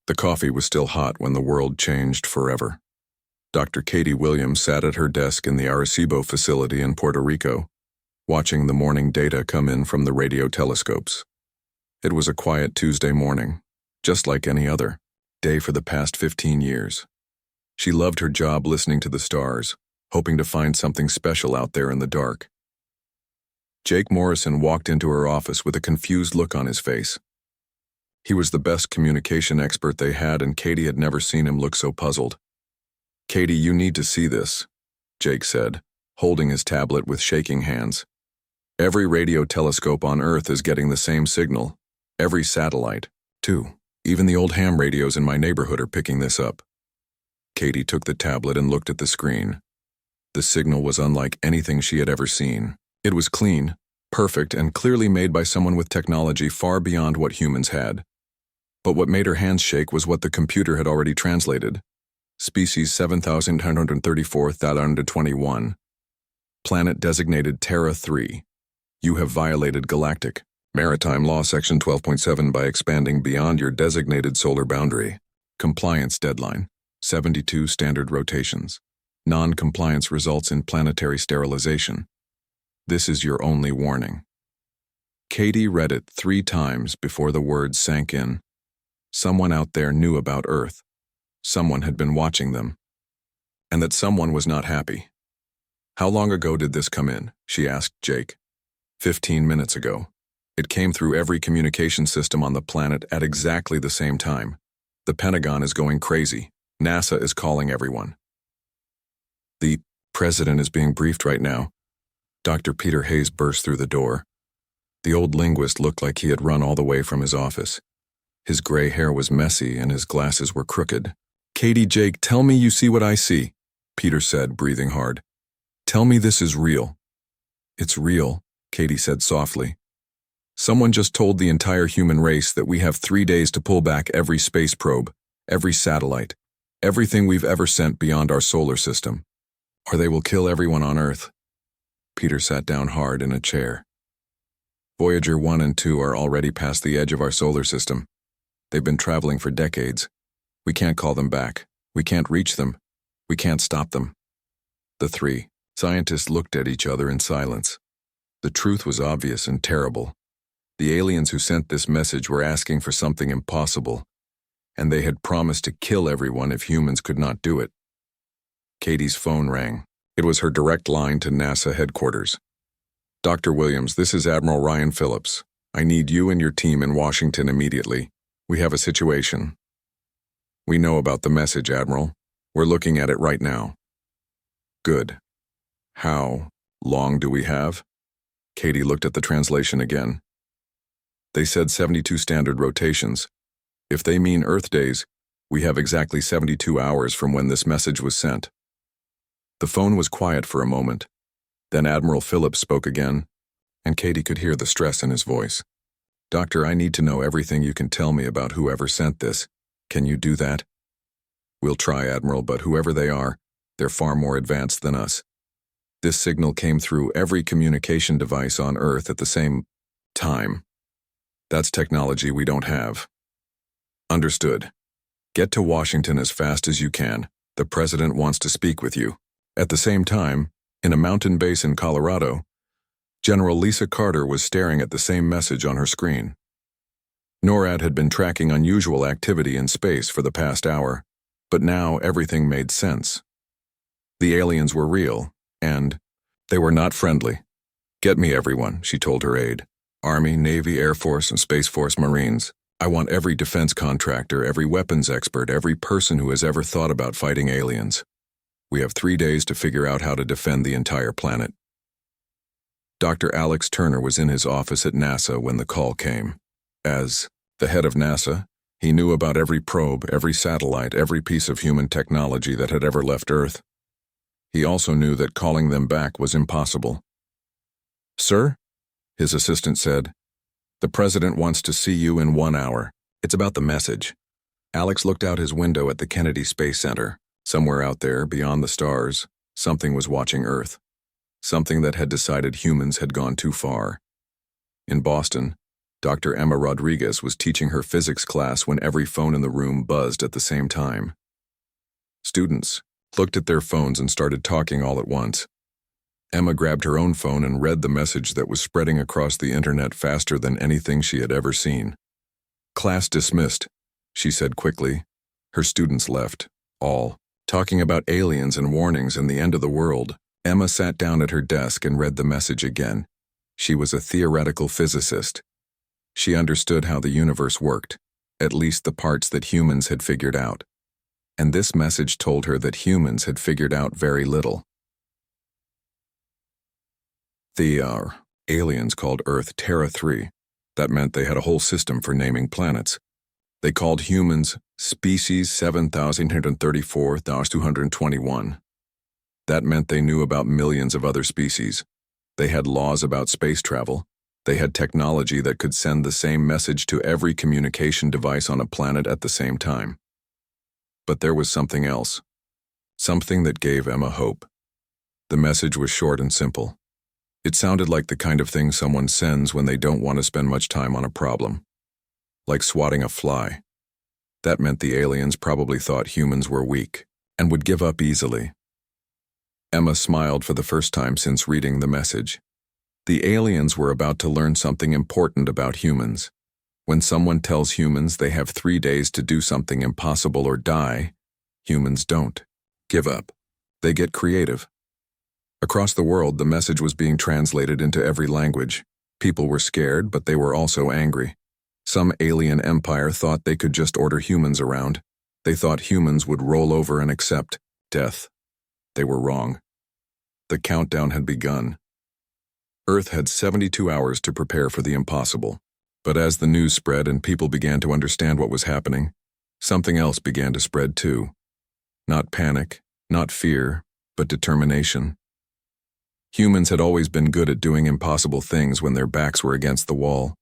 The coffee was still hot when the world changed forever. Dr. Katie Williams sat at her desk in the Arecibo facility in Puerto Rico, watching the morning data come in from the radio telescopes. It was a quiet Tuesday morning, just like any other day for the past 15 years. She loved her job listening to the stars, hoping to find something special out there in the dark. Jake Morrison walked into her office with a confused look on his face. He was the best communication expert they had, and Katie had never seen him look so puzzled. "Katie, you need to see this," Jake said, holding his tablet with shaking hands. "Every radio telescope on Earth is getting the same signal. Every satellite, too. Even the old ham radios in my neighborhood are picking this up." Katie took the tablet and looked at the screen. The signal was unlike anything she had ever seen. It was clean, perfect, and clearly made by someone with technology far beyond what humans had. But what made her hands shake was what the computer had already translated. Species 7934-21. Planet designated Terra 3. You have violated Galactic Maritime Law Section 12.7 by expanding beyond your designated solar boundary. Compliance deadline: 72 standard rotations. Non-compliance results in planetary sterilization. This is your only warning. Katie read it 3 times before the words sank in. Someone out there knew about Earth. Someone had been watching them. And that someone was not happy. "How long ago did this come in?" she asked Jake. 15 minutes ago. It came through every communication system on the planet at exactly the same time. The Pentagon is going crazy. NASA is calling everyone. "The president is being briefed right now." Dr. Peter Hayes burst through the door. The old linguist looked like he had run all the way from his office. His gray hair was messy and his glasses were crooked. "Katie, Jake, tell me you see what I see," Peter said, breathing hard. "Tell me this is real." "It's real," Katie said softly. "Someone just told the entire human race that we have 3 days to pull back every space probe, every satellite, everything we've ever sent beyond our solar system, or they will kill everyone on Earth." Peter sat down hard in a chair. "Voyager 1 and 2 are already past the edge of our solar system. They've been traveling for decades. We can't call them back. We can't reach them. We can't stop them." The 3 scientists looked at each other in silence. The truth was obvious and terrible. The aliens who sent this message were asking for something impossible, and they had promised to kill everyone if humans could not do it. Katie's phone rang. It was her direct line to NASA headquarters. "Dr. Williams, this is Admiral Ryan Phillips. I need you and your team in Washington immediately. We have a situation." "We know about the message, Admiral. We're looking at it right now." "Good. How long do we have?" Katie looked at the translation again. "They said 72 standard rotations. If they mean Earth days, we have exactly 72 hours from when this message was sent." The phone was quiet for a moment. Then Admiral Phillips spoke again, and Katie could hear the stress in his voice. "Doctor, I need to know everything you can tell me about whoever sent this. Can you do that?" "We'll try, Admiral, but whoever they are, they're far more advanced than us. This signal came through every communication device on Earth at the same time. That's technology we don't have." "Understood. Get to Washington as fast as you can. The president wants to speak with you." At the same time, in a mountain base in Colorado, General Lisa Carter was staring at the same message on her screen. NORAD had been tracking unusual activity in space for the past hour, but now everything made sense. The aliens were real, and they were not friendly. "Get me everyone," she told her aide. "Army, Navy, Air Force, and Space Force Marines. I want every defense contractor, every weapons expert, every person who has ever thought about fighting aliens. We have 3 days to figure out how to defend the entire planet." Dr. Alex Turner was in his office at NASA when the call came. As the head of NASA, he knew about every probe, every satellite, every piece of human technology that had ever left Earth. He also knew that calling them back was impossible. "Sir?" his assistant said. "The president wants to see you in 1 hour. It's about the message." Alex looked out his window at the Kennedy Space Center. Somewhere out there, beyond the stars, something was watching Earth. Something that had decided humans had gone too far. In Boston, Dr. Emma Rodriguez was teaching her physics class when every phone in the room buzzed at the same time. Students looked at their phones and started talking all at once. Emma grabbed her own phone and read the message that was spreading across the internet faster than anything she had ever seen. "Class dismissed," she said quickly. Her students left, all talking about aliens and warnings and the end of the world. Emma sat down at her desk and read the message again. She was a theoretical physicist. She understood how the universe worked, at least the parts that humans had figured out. And this message told her that humans had figured out very little. The aliens called Earth Terra 3. That meant they had a whole system for naming planets. They called humans Species 7,134,221. That meant they knew about millions of other species. They had laws about space travel. They had technology that could send the same message to every communication device on a planet at the same time. But there was something else. Something that gave Emma hope. The message was short and simple. It sounded like the kind of thing someone sends when they don't want to spend much time on a problem. Like swatting a fly. That meant the aliens probably thought humans were weak and would give up easily. Emma smiled for the first time since reading the message. The aliens were about to learn something important about humans. When someone tells humans they have 3 days to do something impossible or die, humans don't give up. They get creative. Across the world, the message was being translated into every language. People were scared, but they were also angry. Some alien empire thought they could just order humans around. They thought humans would roll over and accept death. They were wrong. The countdown had begun. Earth had 72 hours to prepare for the impossible. But as the news spread and people began to understand what was happening, something else began to spread too. Not panic, not fear, but determination. Humans had always been good at doing impossible things when their backs were against the wall.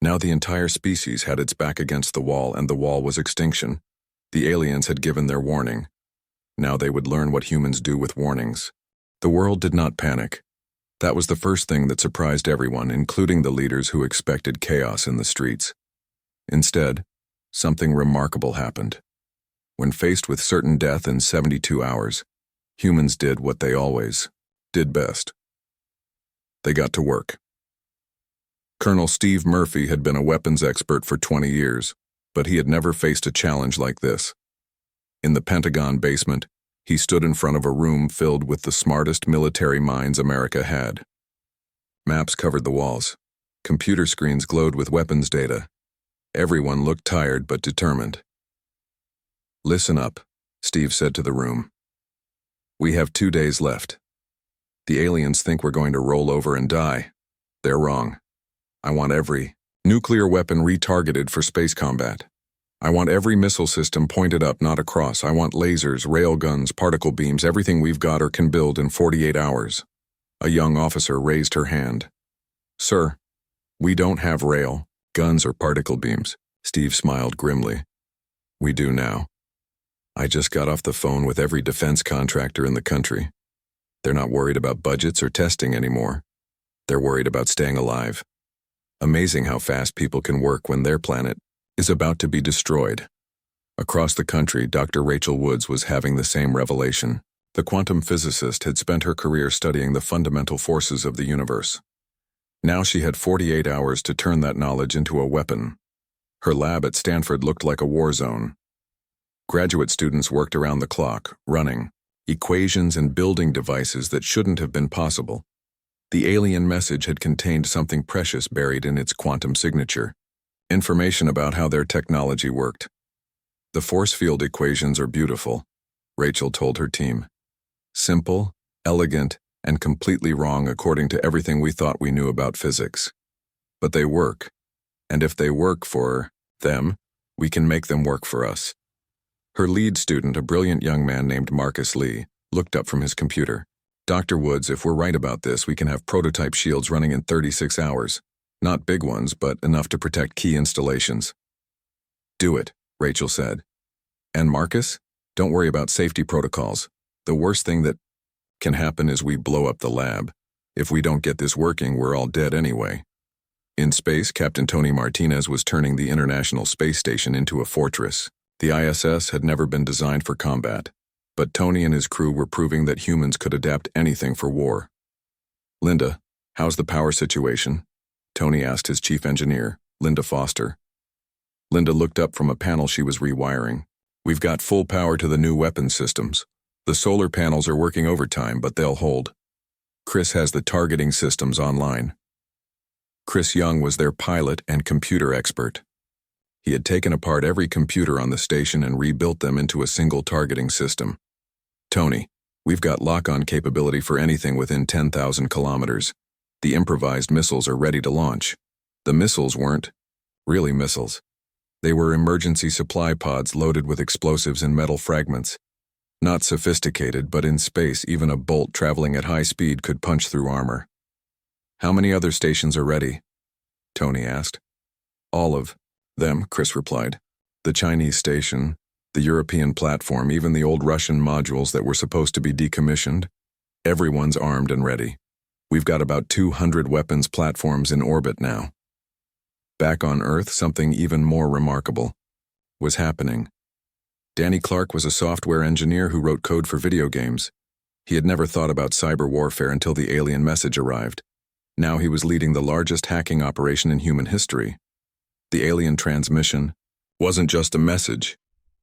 Now the entire species had its back against the wall, and the wall was extinction. The aliens had given their warning. Now they would learn what humans do with warnings. The world did not panic. That was the first thing that surprised everyone, including the leaders who expected chaos in the streets. Instead, something remarkable happened. When faced with certain death in 72 hours, humans did what they always did best. They got to work. Colonel Steve Murphy had been a weapons expert for 20 years, but he had never faced a challenge like this. In the Pentagon basement, he stood in front of a room filled with the smartest military minds America had. Maps covered the walls. Computer screens glowed with weapons data. Everyone looked tired but determined. "Listen up," Steve said to the room. "We have 2 days left. The aliens think we're going to roll over and die. They're wrong. I want every nuclear weapon retargeted for space combat. I want every missile system pointed up, not across. I want lasers, railguns, particle beams, everything we've got or can build in 48 hours. A young officer raised her hand. "Sir, we don't have rail, guns, or particle beams." Steve smiled grimly. "We do now. I just got off the phone with every defense contractor in the country. They're not worried about budgets or testing anymore. They're worried about staying alive. Amazing how fast people can work when their planet is about to be destroyed." Across the country, Dr. Rachel Woods was having the same revelation. The quantum physicist had spent her career studying the fundamental forces of the universe. Now she had 48 hours to turn that knowledge into a weapon. Her lab at Stanford looked like a war zone. Graduate students worked around the clock, running equations and building devices that shouldn't have been possible. The alien message had contained something precious buried in its quantum signature. Information about how their technology worked. "The force field equations are beautiful," Rachel told her team. "Simple, elegant, and completely wrong according to everything we thought we knew about physics. But they work, and if they work for them, we can make them work for us." Her lead student, a brilliant young man named Marcus Lee, looked up from his computer. "Dr. Woods, if we're right about this, we can have prototype shields running in 36 hours. Not big ones, but enough to protect key installations." "Do it," Rachel said. "And Marcus, don't worry about safety protocols. The worst thing that can happen is we blow up the lab. If we don't get this working, we're all dead anyway." In space, Captain Tony Martinez was turning the International Space Station into a fortress. The ISS had never been designed for combat, but Tony and his crew were proving that humans could adapt anything for war. "Linda, how's the power situation?" Tony asked his chief engineer, Linda Foster. Linda looked up from a panel she was rewiring. "We've got full power to the new weapons systems. The solar panels are working overtime, but they'll hold. Chris has the targeting systems online." Chris Young was their pilot and computer expert. He had taken apart every computer on the station and rebuilt them into a single targeting system. "Tony, we've got lock-on capability for anything within 10,000 kilometers. The improvised missiles are ready to launch." The missiles weren't really missiles. They were emergency supply pods loaded with explosives and metal fragments. Not sophisticated, but in space, even a bolt traveling at high speed could punch through armor. "How many other stations are ready?" Tony asked. "All of them," Chris replied. "The Chinese station, the European platform, even the old Russian modules that were supposed to be decommissioned. Everyone's armed and ready. We've got about 200 weapons platforms in orbit now." Back on Earth, something even more remarkable was happening. Danny Clark was a software engineer who wrote code for video games. He had never thought about cyber warfare until the alien message arrived. Now he was leading the largest hacking operation in human history. The alien transmission wasn't just a message,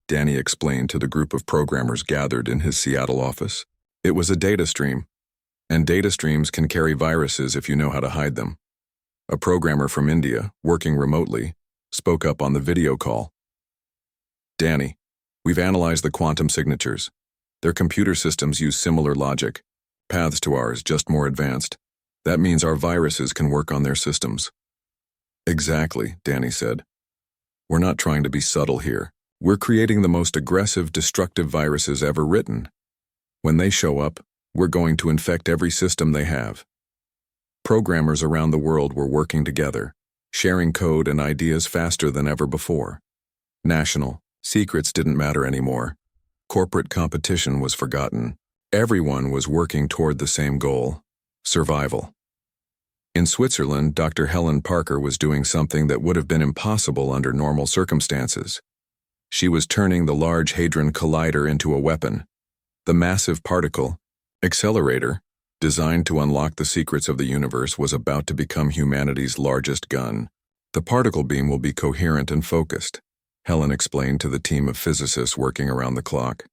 Danny explained to the group of programmers gathered in his Seattle office. It was a data stream, and data streams can carry viruses if you know how to hide them. A programmer from India, working remotely, spoke up on the video call. "Danny, we've analyzed the quantum signatures. Their computer systems use similar logic, paths to ours, just more advanced. That means our viruses can work on their systems." "Exactly," Danny said. "We're not trying to be subtle here. We're creating the most aggressive, destructive viruses ever written. When they show up, we're going to infect every system they have." Programmers around the world were working together, sharing code and ideas faster than ever before. National secrets didn't matter anymore. Corporate competition was forgotten. Everyone was working toward the same goal: survival. In Switzerland, Dr. Helen Parker was doing something that would have been impossible under normal circumstances. She was turning the Large Hadron Collider into a weapon. The massive particle accelerator, designed to unlock the secrets of the universe, was about to become humanity's largest gun. "The particle beam will be coherent and focused," Helen explained to the team of physicists working around the clock.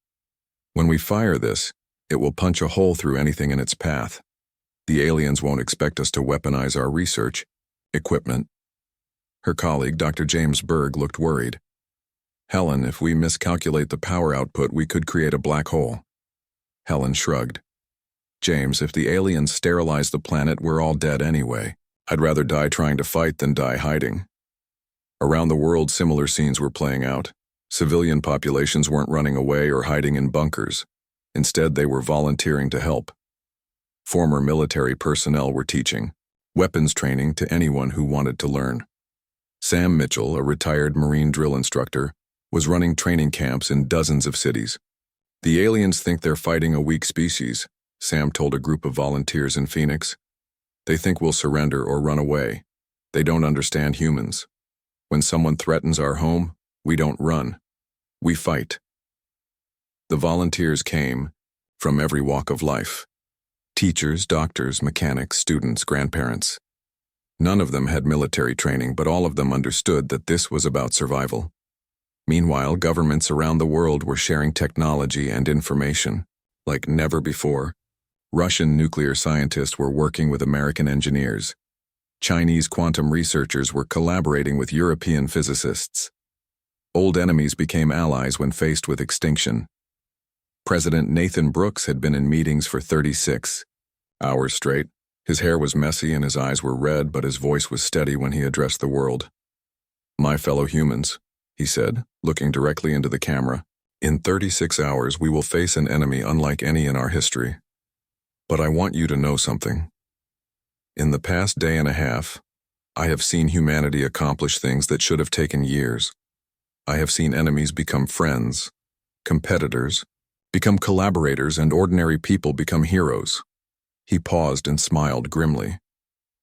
"When we fire this, it will punch a hole through anything in its path. The aliens won't expect us to weaponize our research equipment." Her colleague, Dr. James Berg, looked worried. "Helen, if we miscalculate the power output, we could create a black hole." Helen shrugged. "James, if the aliens sterilize the planet, we're all dead anyway. I'd rather die trying to fight than die hiding." Around the world, similar scenes were playing out. Civilian populations weren't running away or hiding in bunkers. Instead, they were volunteering to help. Former military personnel were teaching weapons training to anyone who wanted to learn. Sam Mitchell, a retired Marine drill instructor, was running training camps in dozens of cities. "The aliens think they're fighting a weak species," Sam told a group of volunteers in Phoenix. "They think we'll surrender or run away. They don't understand humans. When someone threatens our home, we don't run. We fight." The volunteers came from every walk of life. Teachers, doctors, mechanics, students, grandparents. None of them had military training, but all of them understood that this was about survival. Meanwhile, governments around the world were sharing technology and information like never before. Russian nuclear scientists were working with American engineers. Chinese quantum researchers were collaborating with European physicists. Old enemies became allies when faced with extinction. President Nathan Brooks had been in meetings for 36 hours straight. His hair was messy and his eyes were red, but his voice was steady when he addressed the world. "My fellow humans," he said, looking directly into the camera, "in 36 hours we will face an enemy unlike any in our history. But I want you to know something. In the past day and a half, I have seen humanity accomplish things that should have taken years. I have seen enemies become friends, competitors, become collaborators, and ordinary people become heroes." He paused and smiled grimly.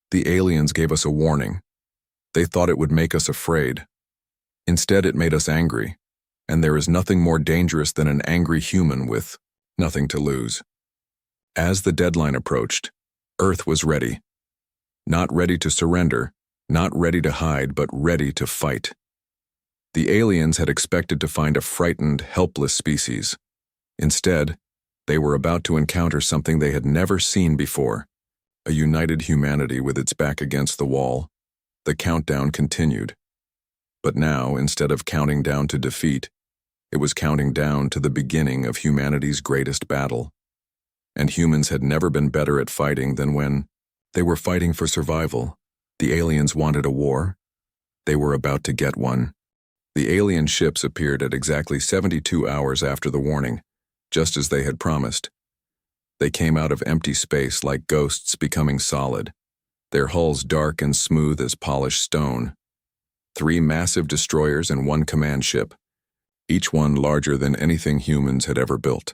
"The aliens gave us a warning. They thought it would make us afraid. Instead, it made us angry, and there is nothing more dangerous than an angry human with nothing to lose. As the deadline approached, Earth was ready. Not ready to surrender, not ready to hide, but ready to fight. The aliens had expected to find a frightened, helpless species. Instead, they were about to encounter something they had never seen before, a united humanity with its back against the wall. The countdown continued. But now, instead of counting down to defeat, it was counting down to the beginning of humanity's greatest battle. And humans had never been better at fighting than when they were fighting for survival. The aliens wanted a war. They were about to get one. The alien ships appeared at exactly 72 hours after the warning, just as they had promised. They came out of empty space like ghosts becoming solid, their hulls dark and smooth as polished stone. 3 massive destroyers and 1 command ship, each one larger than anything humans had ever built.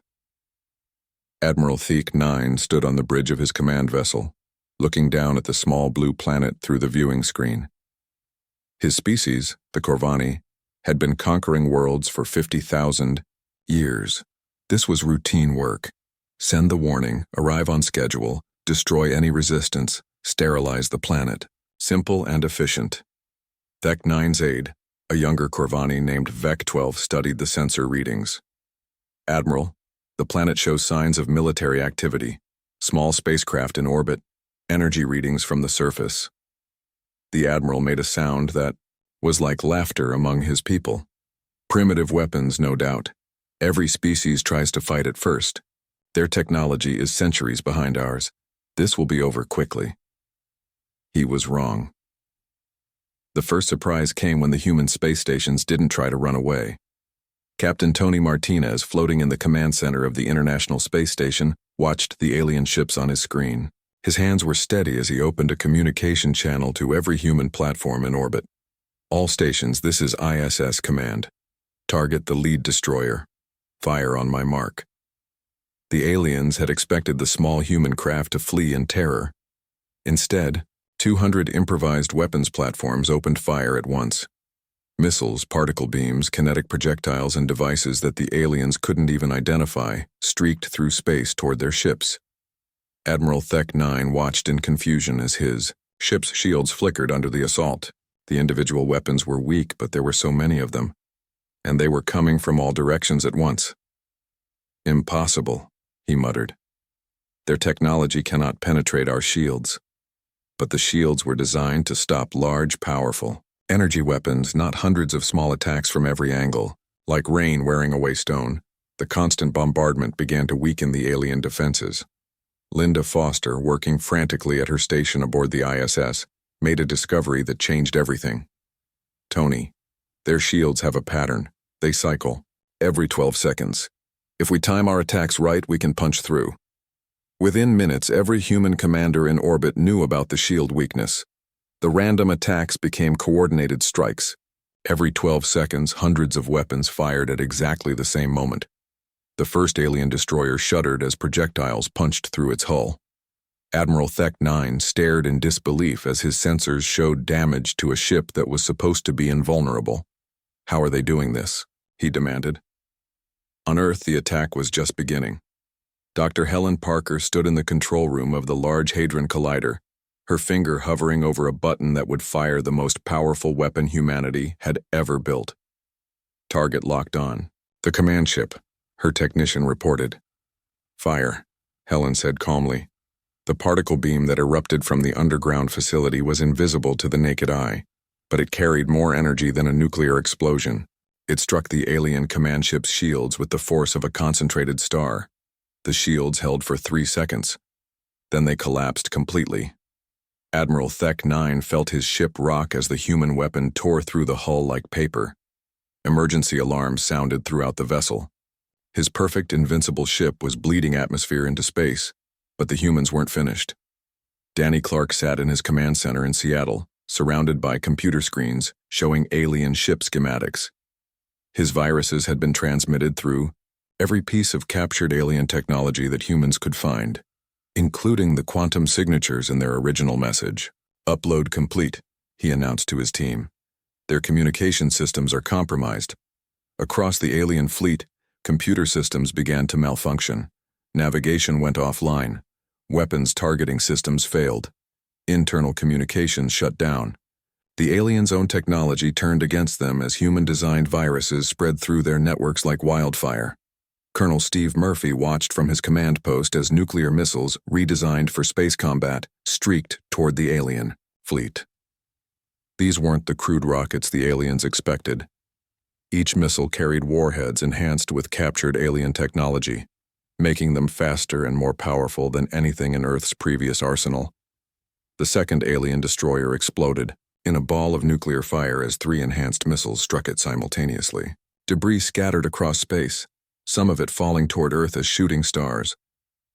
Admiral Thek 9 stood on the bridge of his command vessel, looking down at the small blue planet through the viewing screen. His species, the Corvani, had been conquering worlds for 50,000 years. This was routine work. Send the warning, arrive on schedule, destroy any resistance, sterilize the planet. Simple and efficient. Thek 9's aide, a younger Corvani named Vec 12, studied the sensor readings. Admiral, the planet shows signs of military activity, small spacecraft in orbit, energy readings from the surface. The Admiral made a sound that was like laughter among his people. Primitive weapons, no doubt. Every species tries to fight it first. Their technology is centuries behind ours. This will be over quickly. He was wrong. The first surprise came when the human space stations didn't try to run away. Captain Tony Martinez, floating in the command center of the International Space Station, watched the alien ships on his screen. His hands were steady as he opened a communication channel to every human platform in orbit. All stations, this is ISS command. Target the lead destroyer. Fire on my mark. The aliens had expected the small human craft to flee in terror. Instead, 200 improvised weapons platforms opened fire at once. Missiles, particle beams, kinetic projectiles, and devices that the aliens couldn't even identify streaked through space toward their ships. Admiral Thek 9 watched in confusion as his ship's shields flickered under the assault. The individual weapons were weak, but there were so many of them, and they were coming from all directions at once. Impossible, he muttered. Their technology cannot penetrate our shields. But the shields were designed to stop large, powerful energy weapons, not hundreds of small attacks from every angle. Like rain wearing away stone, the constant bombardment began to weaken the alien defenses. Linda Foster, working frantically at her station aboard the ISS, made a discovery that changed everything. Tony, their shields have a pattern. They cycle every 12 seconds. If we time our attacks right, we can punch through. Within minutes, every human commander in orbit knew about the shield weakness. The random attacks became coordinated strikes. Every 12 seconds, hundreds of weapons fired at exactly the same moment. The first alien destroyer shuddered as projectiles punched through its hull. Admiral Thek 9 stared in disbelief as his sensors showed damage to a ship that was supposed to be invulnerable. How are they doing this? He demanded. On Earth, the attack was just beginning. Dr. Helen Parker stood in the control room of the Large Hadron Collider, her finger hovering over a button that would fire the most powerful weapon humanity had ever built. Target locked on. The command ship, her technician reported. Fire, Helen said calmly. The particle beam that erupted from the underground facility was invisible to the naked eye, but it carried more energy than a nuclear explosion. It struck the alien command ship's shields with the force of a concentrated star. The shields held for 3 seconds. Then they collapsed completely. Admiral Thek 9 felt his ship rock as the human weapon tore through the hull like paper. Emergency alarms sounded throughout the vessel. His perfect, invincible ship was bleeding atmosphere into space, but the humans weren't finished. Danny Clark sat in his command center in Seattle, surrounded by computer screens showing alien ship schematics. His viruses had been transmitted through every piece of captured alien technology that humans could find, including the quantum signatures in their original message. Upload complete. he announced to his team. Their communication systems are compromised. Across the alien fleet, computer systems began to malfunction. Navigation went offline. Weapons targeting systems failed. Internal communications shut down. The aliens' own technology turned against them as human-designed viruses spread through their networks like wildfire. Colonel Steve Murphy watched from his command post as nuclear missiles, redesigned for space combat, streaked toward the alien fleet. These weren't the crude rockets the aliens expected. Each missile carried warheads enhanced with captured alien technology, making them faster and more powerful than anything in Earth's previous arsenal. The second alien destroyer exploded in a ball of nuclear fire as 3 enhanced missiles struck it simultaneously. Debris scattered across space, some of it falling toward Earth as shooting stars.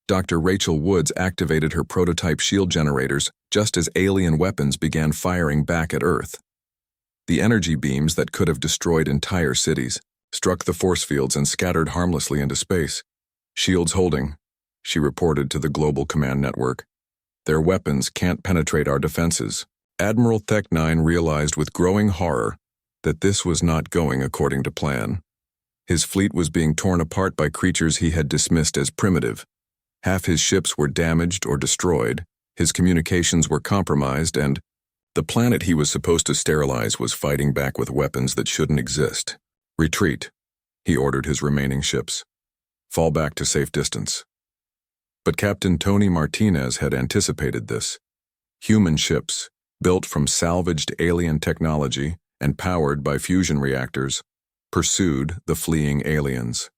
Dr. Rachel Woods activated her prototype shield generators just as alien weapons began firing back at Earth. The energy beams that could have destroyed entire cities struck the force fields and scattered harmlessly into space. "Shields holding," she reported to the global command network. "Their weapons can't penetrate our defenses." Admiral Thek-9 realized with growing horror that this was not going according to plan. His fleet was being torn apart by creatures he had dismissed as primitive. Half his ships were damaged or destroyed, his communications were compromised, and the planet he was supposed to sterilize was fighting back with weapons that shouldn't exist. "Retreat," he ordered his remaining ships. "Fall back to safe distance." But Captain Tony Martinez had anticipated this. Human ships, built from salvaged alien technology and powered by fusion reactors, pursued the fleeing aliens.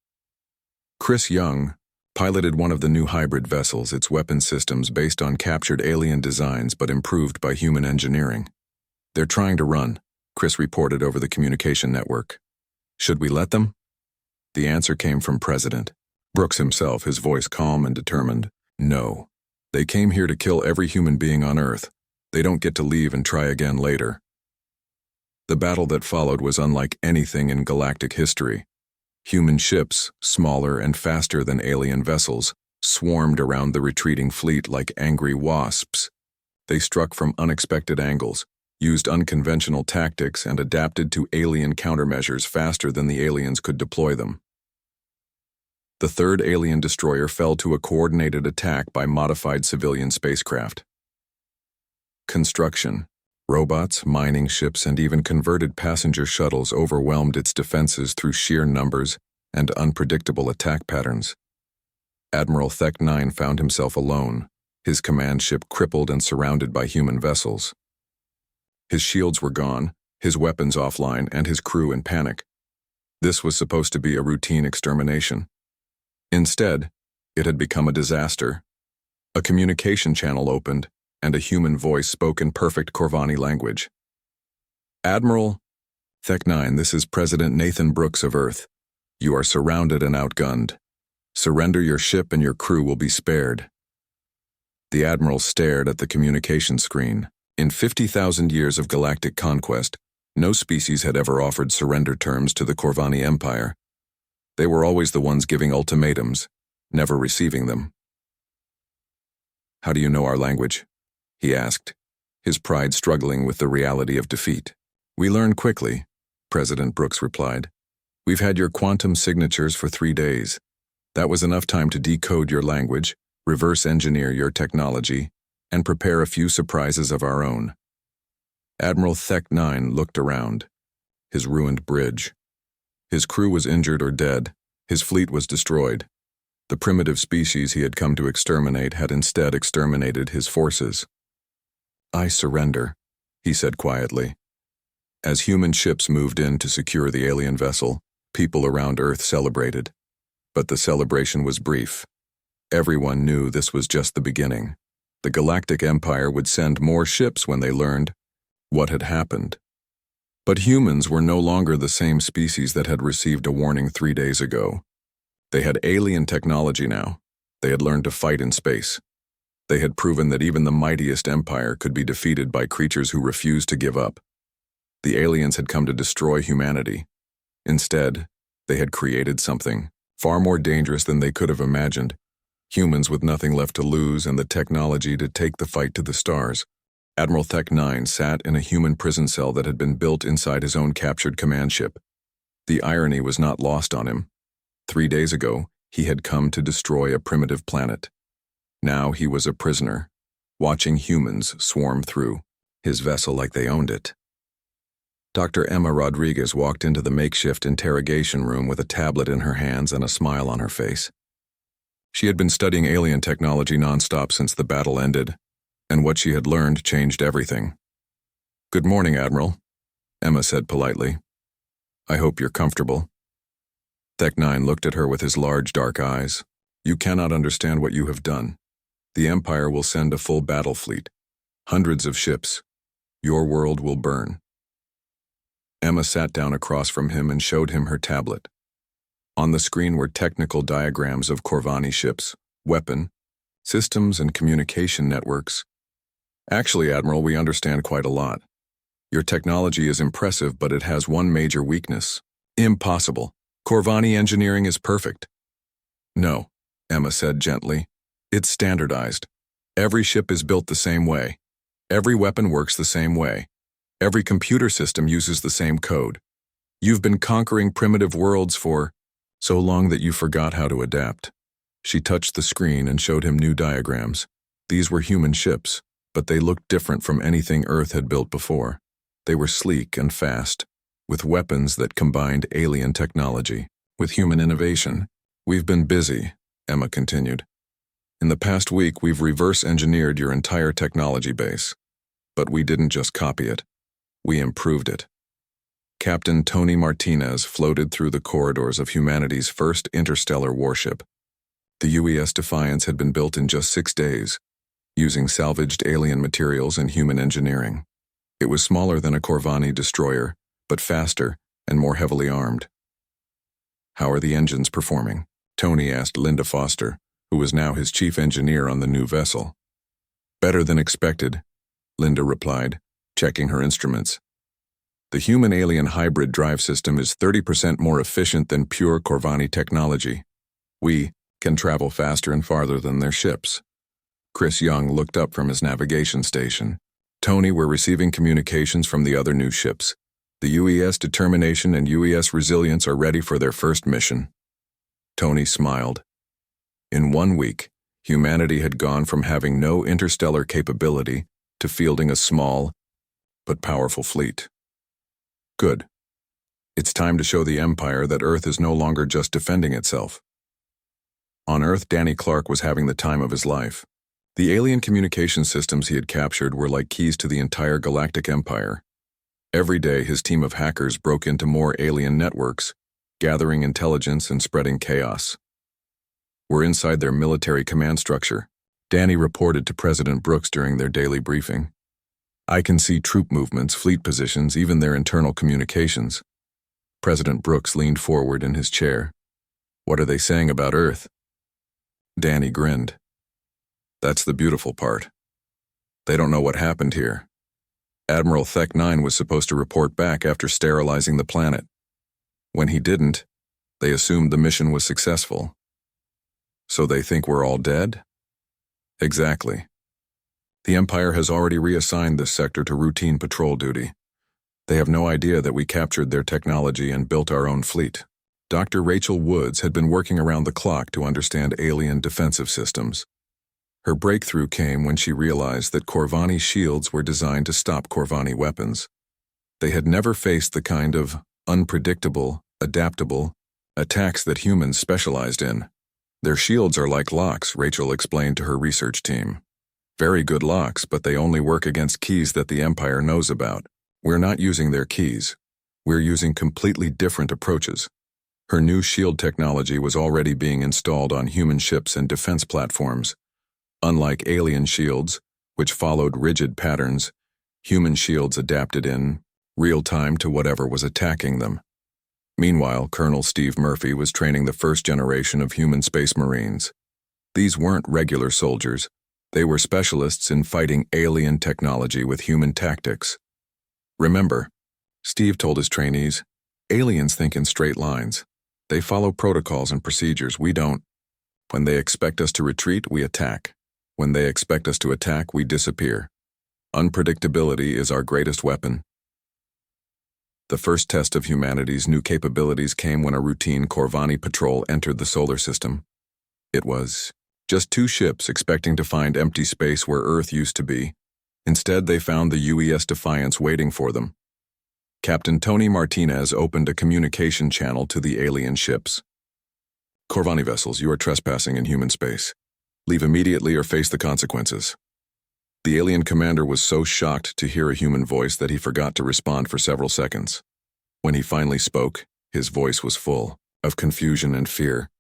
Chris Young piloted one of the new hybrid vessels, its weapon systems based on captured alien designs but improved by human engineering. "They're trying to run," Chris reported over the communication network. "Should we let them?" The answer came from President Brooks himself, his voice calm and determined. "No. They came here to kill every human being on Earth. They don't get to leave and try again later." The battle that followed was unlike anything in galactic history. Human ships, smaller and faster than alien vessels, swarmed around the retreating fleet like angry wasps. They struck from unexpected angles, used unconventional tactics, and adapted to alien countermeasures faster than the aliens could deploy them. The third alien destroyer fell to a coordinated attack by modified civilian spacecraft. Construction, robots, mining ships, and even converted passenger shuttles overwhelmed its defenses through sheer numbers and unpredictable attack patterns. Admiral Thek-9 found himself alone, his command ship crippled and surrounded by human vessels. His shields were gone, his weapons offline, and his crew in panic. This was supposed to be a routine extermination. Instead, it had become a disaster. A communication channel opened, and a human voice spoke in perfect Corvani language. "Admiral Thek-9, this is President Nathan Brooks of Earth. You are surrounded and outgunned. Surrender your ship and your crew will be spared." The Admiral stared at the communication screen. In 50,000 years of galactic conquest, no species had ever offered surrender terms to the Corvani Empire. They were always the ones giving ultimatums, never receiving them. "How do you know our language?" he asked, his pride struggling with the reality of defeat. "We learn quickly," President Brooks replied. "We've had your quantum signatures for 3 days. That was enough time to decode your language, reverse engineer your technology, and prepare a few surprises of our own." Admiral Thek-9 looked around. His ruined bridge. His crew was injured or dead. His fleet was destroyed. The primitive species he had come to exterminate had instead exterminated his forces. "I surrender," he said quietly. As human ships moved in to secure the alien vessel, people around Earth celebrated. But the celebration was brief. Everyone knew this was just the beginning. The Galactic Empire would send more ships when they learned what had happened. But humans were no longer the same species that had received a warning 3 days ago. They had alien technology now. They had learned to fight in space. They had proven that even the mightiest empire could be defeated by creatures who refused to give up. The aliens had come to destroy humanity. Instead, they had created something far more dangerous than they could have imagined. Humans with nothing left to lose and the technology to take the fight to the stars. Admiral Thek 9 sat in a human prison cell that had been built inside his own captured command ship. The irony was not lost on him. 3 days ago, he had come to destroy a primitive planet. Now he was a prisoner, watching humans swarm through his vessel like they owned it. Dr. Emma Rodriguez walked into the makeshift interrogation room with a tablet in her hands and a smile on her face. She had been studying alien technology nonstop since the battle ended, and what she had learned changed everything. "Good morning, Admiral," Emma said politely. "I hope you're comfortable." Thek 9 looked at her with his large dark eyes. "You cannot understand what you have done. The Empire will send a full battle fleet. Hundreds of ships. Your world will burn." Emma sat down across from him and showed him her tablet. On the screen were technical diagrams of Corvani ships, weapon, systems, and communication networks. "Actually, Admiral, we understand quite a lot. Your technology is impressive, but it has one major weakness. Impossible. Corvani engineering is perfect." "No," Emma said gently. "It's standardized. Every ship is built the same way. Every weapon works the same way. Every computer system uses the same code. You've been conquering primitive worlds for so long that you forgot how to adapt." She touched the screen and showed him new diagrams. These were human ships, but they looked different from anything Earth had built before. They were sleek and fast, with weapons that combined alien technology with human innovation. "We've been busy," Emma continued. "In the past week, we've reverse-engineered your entire technology base. But we didn't just copy it. We improved it." Captain Tony Martinez floated through the corridors of humanity's first interstellar warship. The UES Defiance had been built in just 6 days, using salvaged alien materials and human engineering. It was smaller than a Corvani destroyer, but faster and more heavily armed. "How are the engines performing?" Tony asked Linda Foster, who was now his chief engineer on the new vessel. "Better than expected," Linda replied, checking her instruments. "The human-alien hybrid drive system is 30% more efficient than pure Corvani technology. We can travel faster and farther than their ships." Chris Young looked up from his navigation station. "Tony, we're receiving communications from the other new ships. The UES Determination and UES Resilience are ready for their first mission." Tony smiled. In 1 week, humanity had gone from having no interstellar capability to fielding a small but powerful fleet. "Good. It's time to show the Empire that Earth is no longer just defending itself." On Earth, Danny Clark was having the time of his life. The alien communication systems he had captured were like keys to the entire Galactic Empire. Every day, his team of hackers broke into more alien networks, gathering intelligence and spreading chaos. "We're inside their military command structure," Danny reported to President Brooks during their daily briefing. "I can see troop movements, fleet positions, even their internal communications." President Brooks leaned forward in his chair. "What are they saying about Earth?" Danny grinned. "That's the beautiful part. They don't know what happened here. Admiral Thek 9 was supposed to report back after sterilizing the planet. When he didn't, they assumed the mission was successful. So they think we're all dead?" "Exactly. The Empire has already reassigned this sector to routine patrol duty. They have no idea that we captured their technology and built our own fleet." Dr. Rachel Woods had been working around the clock to understand alien defensive systems. Her breakthrough came when she realized that Corvani shields were designed to stop Corvani weapons. They had never faced the kind of unpredictable, adaptable attacks that humans specialized in. "Their shields are like locks," Rachel explained to her research team. "Very good locks, but they only work against keys that the Empire knows about. We're not using their keys. We're using completely different approaches." Her new shield technology was already being installed on human ships and defense platforms. Unlike alien shields, which followed rigid patterns, human shields adapted in real time to whatever was attacking them. Meanwhile, Colonel Steve Murphy was training the first generation of human space marines. These weren't regular soldiers. They were specialists in fighting alien technology with human tactics. "Remember," Steve told his trainees, "aliens think in straight lines. They follow protocols and procedures. We don't. When they expect us to retreat, we attack. When they expect us to attack, we disappear. Unpredictability is our greatest weapon. The first test of humanity's new capabilities came when a routine Corvani patrol entered the solar system. It was just two ships expecting to find empty space where Earth used to be. Instead, they found the UES Defiance waiting for them. Captain Tony Martinez opened a communication channel to the alien ships. Corvani vessels, you are trespassing in human space. Leave immediately or face the consequences. The alien commander was so shocked to hear a human voice that he forgot to respond for several seconds. When he finally spoke, his voice was full of confusion and fear.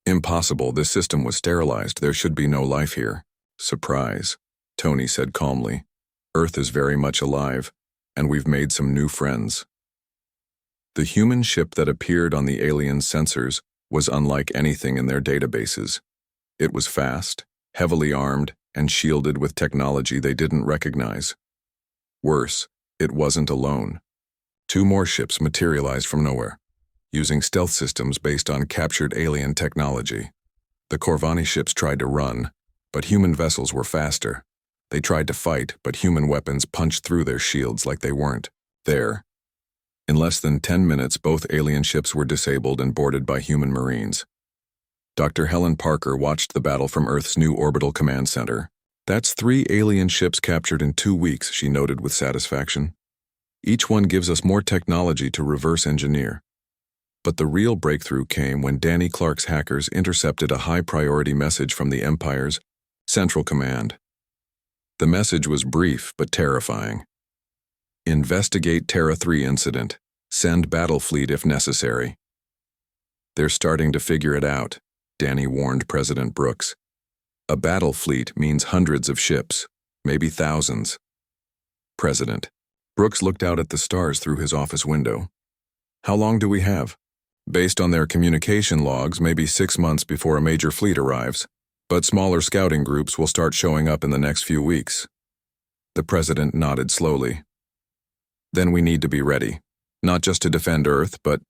Impossible, this system was sterilized, there should be no life here. Surprise, Tony said calmly. Earth is very much alive, and we've made some new friends. The human ship that appeared on the alien sensors was unlike anything in their databases. It was fast, heavily armed, and shielded with technology they didn't recognize. Worse, it wasn't alone. Two more ships materialized from nowhere, using stealth systems based on captured alien technology. The Corvani ships tried to run, but human vessels were faster. They tried to fight, but human weapons punched through their shields like they weren't there. In less than 10 minutes, both alien ships were disabled and boarded by human Marines. Dr. Helen Parker watched the battle from Earth's new orbital command center. That's 3 alien ships captured in 2 weeks, she noted with satisfaction. Each one gives us more technology to reverse engineer. But the real breakthrough came when Danny Clark's hackers intercepted a high-priority message from the Empire's Central Command. The message was brief but terrifying. Investigate Terra 3 incident. Send battle fleet if necessary. They're starting to figure it out, Danny warned President Brooks. A battle fleet means hundreds of ships, maybe thousands. President Brooks looked out at the stars through his office window. How long do we have? Based on their communication logs, maybe 6 months before a major fleet arrives, but smaller scouting groups will start showing up in the next few weeks. The president nodded slowly. Then we need to be ready, not just to defend Earth, but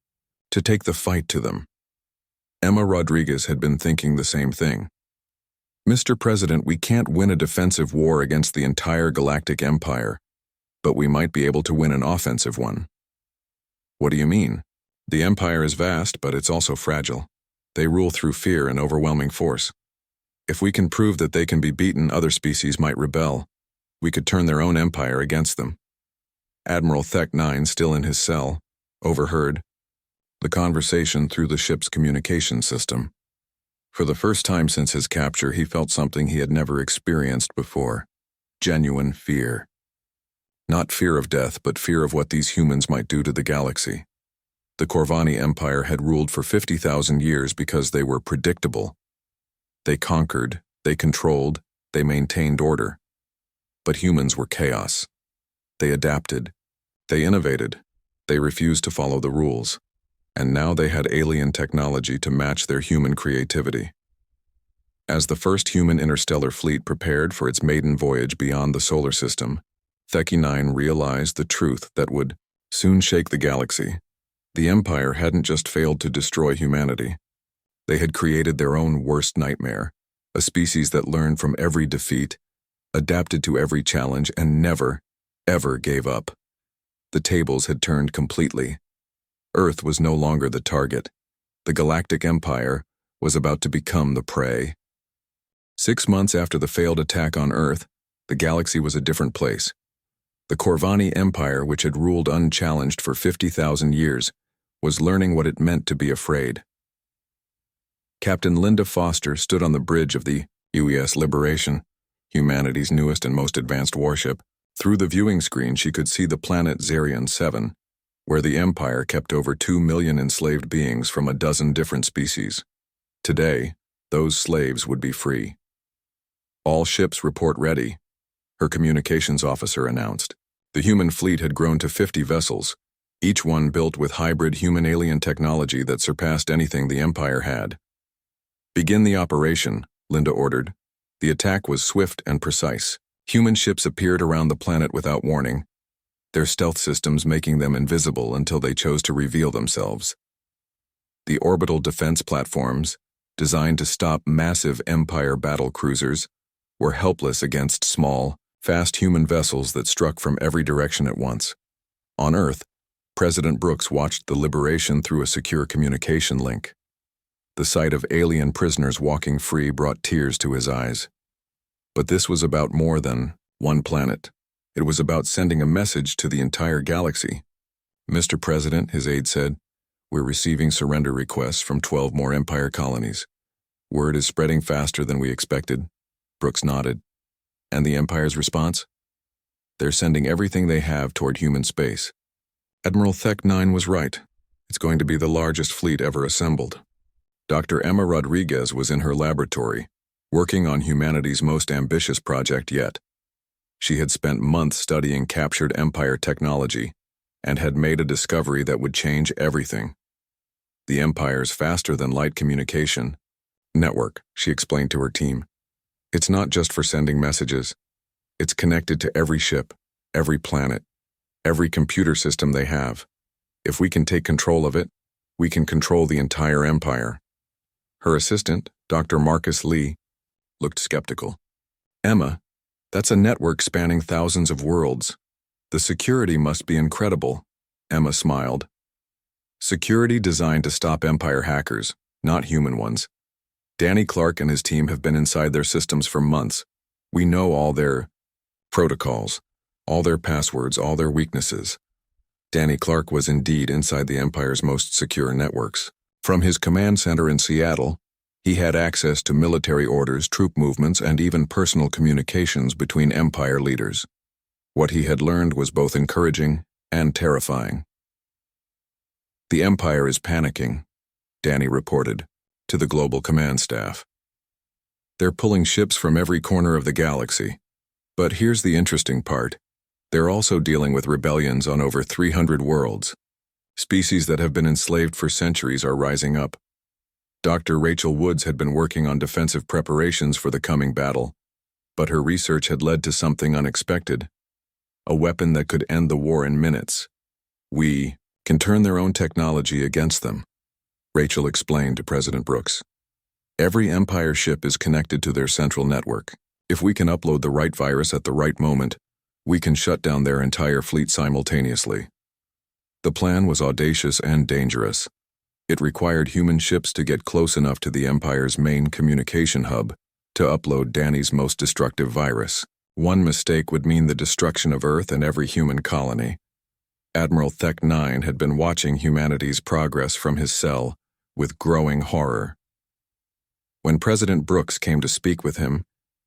to take the fight to them. Emma Rodriguez had been thinking the same thing. Mr. President, we can't win a defensive war against the entire Galactic Empire, but we might be able to win an offensive one. What do you mean? The Empire is vast, but it's also fragile. They rule through fear and overwhelming force. If we can prove that they can be beaten, other species might rebel. We could turn their own empire against them. Admiral Thek 9, still in his cell, overheard the conversation through the ship's communication system. For the first time since his capture, he felt something he had never experienced before. Genuine fear. Not fear of death, but fear of what these humans might do to the galaxy. The Corvani Empire had ruled for 50,000 years because they were predictable. They conquered, they controlled, they maintained order. But humans were chaos. They adapted, they innovated, they refused to follow the rules. And now they had alien technology to match their human creativity. As the first human interstellar fleet prepared for its maiden voyage beyond the solar system, Theki 9 realized the truth that would soon shake the galaxy. The Empire hadn't just failed to destroy humanity. They had created their own worst nightmare, a species that learned from every defeat, adapted to every challenge, and never, ever gave up. The tables had turned completely. Earth was no longer the target. The Galactic Empire was about to become the prey. 6 months after the failed attack on Earth, the galaxy was a different place. The Corvani Empire, which had ruled unchallenged for 50,000 years, was learning what it meant to be afraid. Captain Linda Foster stood on the bridge of the UES Liberation, humanity's newest and most advanced warship. Through the viewing screen, she could see the planet Zarian 7, where the Empire kept over 2 million enslaved beings from a dozen different species. Today, those slaves would be free. All ships report ready, her communications officer announced. The human fleet had grown to 50 vessels, each one built with hybrid human-alien technology that surpassed anything the Empire had. Begin the operation, Linda ordered. The attack was swift and precise. Human ships appeared around the planet without warning, their stealth systems making them invisible until they chose to reveal themselves. The orbital defense platforms, designed to stop massive Empire battle cruisers, were helpless against small, fast human vessels that struck from every direction at once. On Earth, President Brooks watched the liberation through a secure communication link. The sight of alien prisoners walking free brought tears to his eyes. But this was about more than one planet. It was about sending a message to the entire galaxy. "Mr. President," his aide said, "we're receiving surrender requests from 12 more Empire colonies. Word is spreading faster than we expected." Brooks nodded. "And the Empire's response?" "They're sending everything they have toward human space." Admiral Thek 9 was right. It's going to be the largest fleet ever assembled. Dr. Emma Rodriguez was in her laboratory, working on humanity's most ambitious project yet. She had spent months studying captured Empire technology and had made a discovery that would change everything. The Empire's faster-than-light communication network, she explained to her team. It's not just for sending messages. It's connected to every ship, every planet, every computer system they have. If we can take control of it, we can control the entire Empire. Her assistant, Dr. Marcus Lee, looked skeptical. "Emma, that's a network spanning thousands of worlds. The security must be incredible." Emma smiled. "Security designed to stop Empire hackers, not human ones. Danny Clark and his team have been inside their systems for months. We know all their protocols, all their passwords, all their weaknesses." Danny Clark was indeed inside the Empire's most secure networks. From his command center in Seattle, he had access to military orders, troop movements, and even personal communications between Empire leaders. What he had learned was both encouraging and terrifying. "The Empire is panicking," Danny reported to the global command staff. "They're pulling ships from every corner of the galaxy. But here's the interesting part. They're also dealing with rebellions on over 300 worlds. Species that have been enslaved for centuries are rising up." Dr. Rachel Woods had been working on defensive preparations for the coming battle, but her research had led to something unexpected. A weapon that could end the war in minutes. "We can turn their own technology against them," Rachel explained to President Brooks. "Every Empire ship is connected to their central network. If we can upload the right virus at the right moment, we can shut down their entire fleet simultaneously." The plan was audacious and dangerous. It required human ships to get close enough to the Empire's main communication hub to upload Danny's most destructive virus. One mistake would mean the destruction of Earth and every human colony. Admiral Thek 9 had been watching humanity's progress from his cell with growing horror. When President Brooks came to speak with him,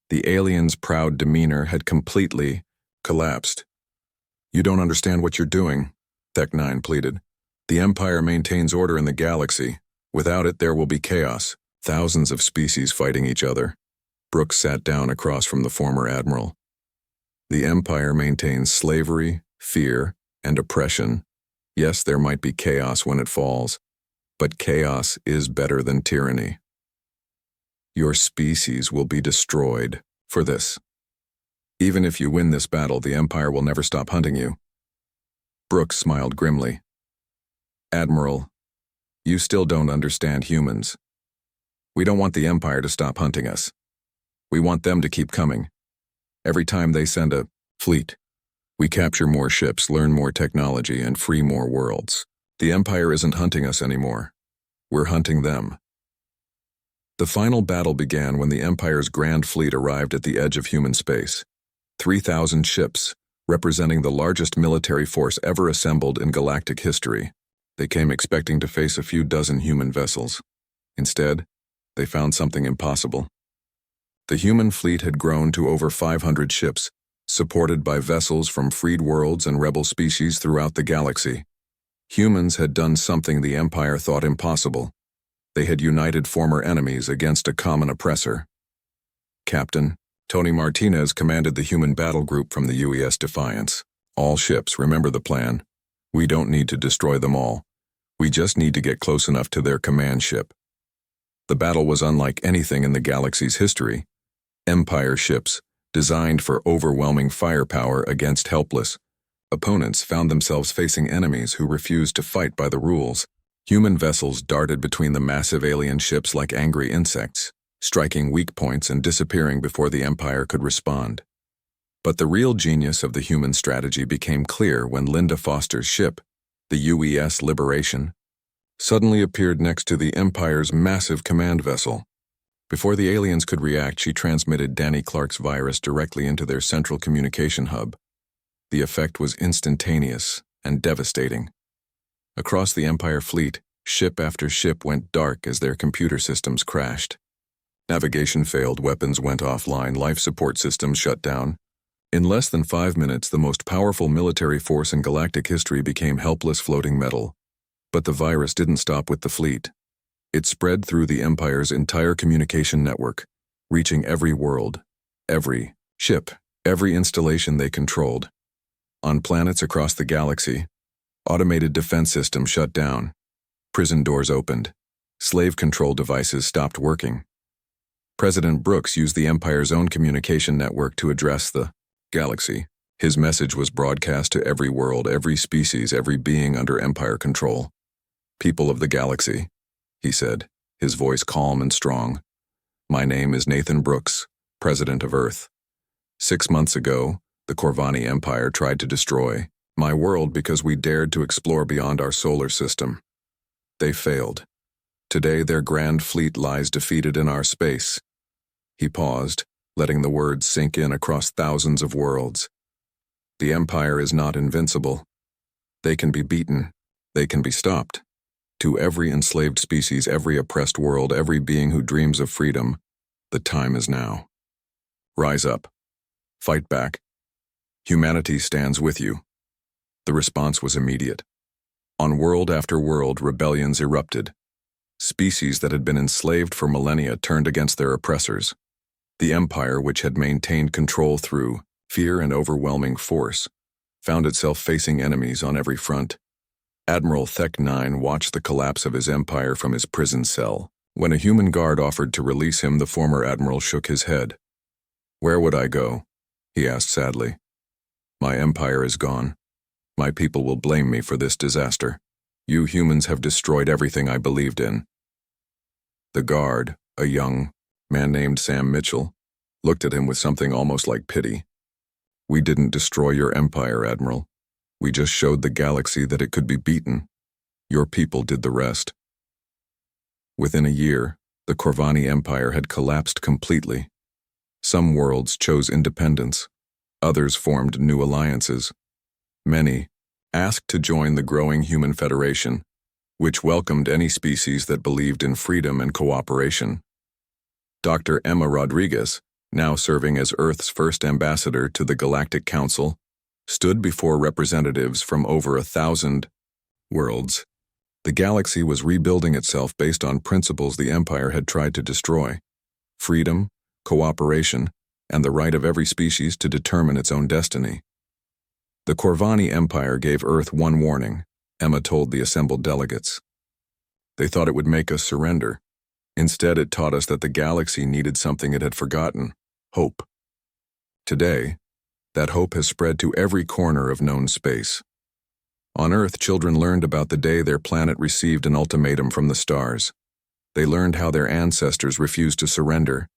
the alien's proud demeanor had completely collapsed. "You don't understand what you're doing," Thek 9 pleaded. "The Empire maintains order in the galaxy. Without it, there will be chaos, thousands of species fighting each other." Brooks sat down across from the former admiral. "The Empire maintains slavery, fear, and oppression. Yes, there might be chaos when it falls, but chaos is better than tyranny. Your species will be destroyed for this. Even if you win this battle, the Empire will never stop hunting you." Brooks smiled grimly. "Admiral, you still don't understand humans. We don't want the Empire to stop hunting us. We want them to keep coming. Every time they send a fleet, we capture more ships, learn more technology, and free more worlds. The Empire isn't hunting us anymore. We're hunting them." The final battle began when the Empire's Grand Fleet arrived at the edge of human space. 3,000 ships, representing the largest military force ever assembled in galactic history. They came expecting to face a few dozen human vessels. Instead, they found something impossible. The human fleet had grown to over 500 ships, supported by vessels from freed worlds and rebel species throughout the galaxy. Humans had done something the Empire thought impossible. They had united former enemies against a common oppressor. Captain Tony Martinez commanded the human battle group from the UES Defiance. "All ships, remember the plan. We don't need to destroy them all. We just need to get close enough to their command ship." The battle was unlike anything in the galaxy's history. Empire ships, designed for overwhelming firepower against helpless opponents, found themselves facing enemies who refused to fight by the rules. Human vessels darted between the massive alien ships like angry insects, striking weak points and disappearing before the Empire could respond. But the real genius of the human strategy became clear when Linda Foster's ship, the UES Liberation, suddenly appeared next to the Empire's massive command vessel. Before the aliens could react, she transmitted Danny Clark's virus directly into their central communication hub. The effect was instantaneous and devastating. Across the Empire fleet, ship after ship went dark as their computer systems crashed. Navigation failed, weapons went offline, life support systems shut down. In less than 5 minutes, the most powerful military force in galactic history became helpless floating metal. But the virus didn't stop with the fleet. It spread through the Empire's entire communication network, reaching every world, every ship, every installation they controlled. On planets across the galaxy, automated defense systems shut down, prison doors opened, slave control devices stopped working. President Brooks used the Empire's own communication network to address the galaxy. His message was broadcast to every world, every species, every being under Empire control. "People of the galaxy," he said, his voice calm and strong. "My name is Nathan Brooks, President of Earth. 6 months ago, the Corvani Empire tried to destroy my world because we dared to explore beyond our solar system. They failed. Today, their grand fleet lies defeated in our space." He paused, letting the words sink in across thousands of worlds. "The Empire is not invincible. They can be beaten. They can be stopped. To every enslaved species, every oppressed world, every being who dreams of freedom, the time is now. Rise up. Fight back. Humanity stands with you." The response was immediate. On world after world, rebellions erupted. Species that had been enslaved for millennia turned against their oppressors. The Empire, which had maintained control through fear and overwhelming force, found itself facing enemies on every front. Admiral Thek 9 watched the collapse of his empire from his prison cell. When a human guard offered to release him, the former admiral shook his head. "Where would I go?" he asked sadly. "My empire is gone. My people will blame me for this disaster. You humans have destroyed everything I believed in." The guard, a young man named Sam Mitchell, looked at him with something almost like pity. "We didn't destroy your empire, Admiral. We just showed the galaxy that it could be beaten. Your people did the rest." Within a year, the Corvani Empire had collapsed completely. Some worlds chose independence. Others formed new alliances. Many asked to join the growing Human Federation, which welcomed any species that believed in freedom and cooperation. Dr. Emma Rodriguez, now serving as Earth's first ambassador to the Galactic Council, stood before representatives from over 1,000 worlds. The galaxy was rebuilding itself based on principles the Empire had tried to destroy: freedom, cooperation, and the right of every species to determine its own destiny. The Corvani Empire gave Earth one warning, Emma told the assembled delegates. "They thought it would make us surrender. Instead, it taught us that the galaxy needed something it had forgotten: hope. Today, that hope has spread to every corner of known space. On Earth, children learned about the day their planet received an ultimatum from the stars. They learned how their ancestors refused to surrender,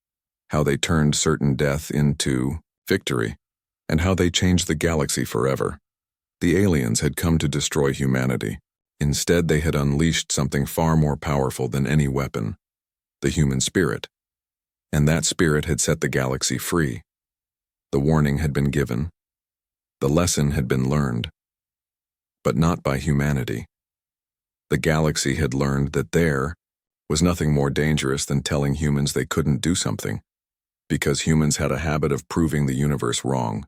how they turned certain death into victory, and how they changed the galaxy forever. The aliens had come to destroy humanity. Instead, they had unleashed something far more powerful than any weapon: the human spirit. And that spirit had set the galaxy free. The warning had been given. The lesson had been learned. But not by humanity. The galaxy had learned that there was nothing more dangerous than telling humans they couldn't do something, because humans had a habit of proving the universe wrong.